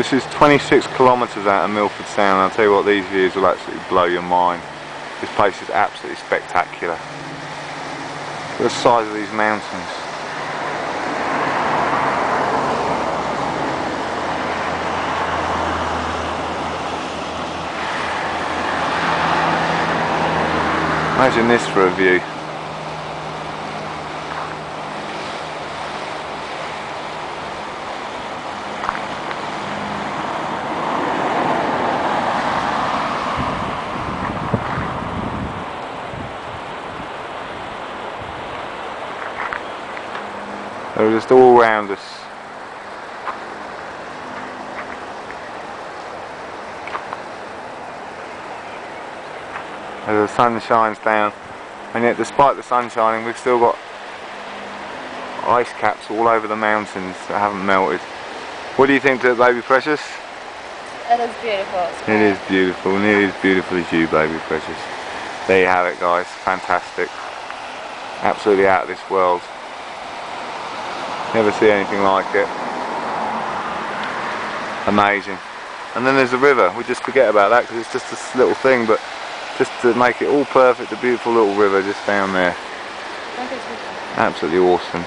This is 26 kilometres out of Milford Sound. I'll tell you what, these views will absolutely blow your mind. This place is absolutely spectacular. Look at the size of these mountains. Imagine this for a view. They're just all around us. As the sun shines down, and yet despite the sun shining, we've still got ice caps all over the mountains that haven't melted. What do you think, Baby Precious? It is beautiful. It is beautiful, nearly as beautiful as you, Baby Precious. There you have it, guys. Fantastic. Absolutely out of this world. Never see anything like it. Amazing. And then there's the river. We just forget about that because it's just this little thing, but just to make it all perfect, a beautiful little river just down there. Absolutely awesome.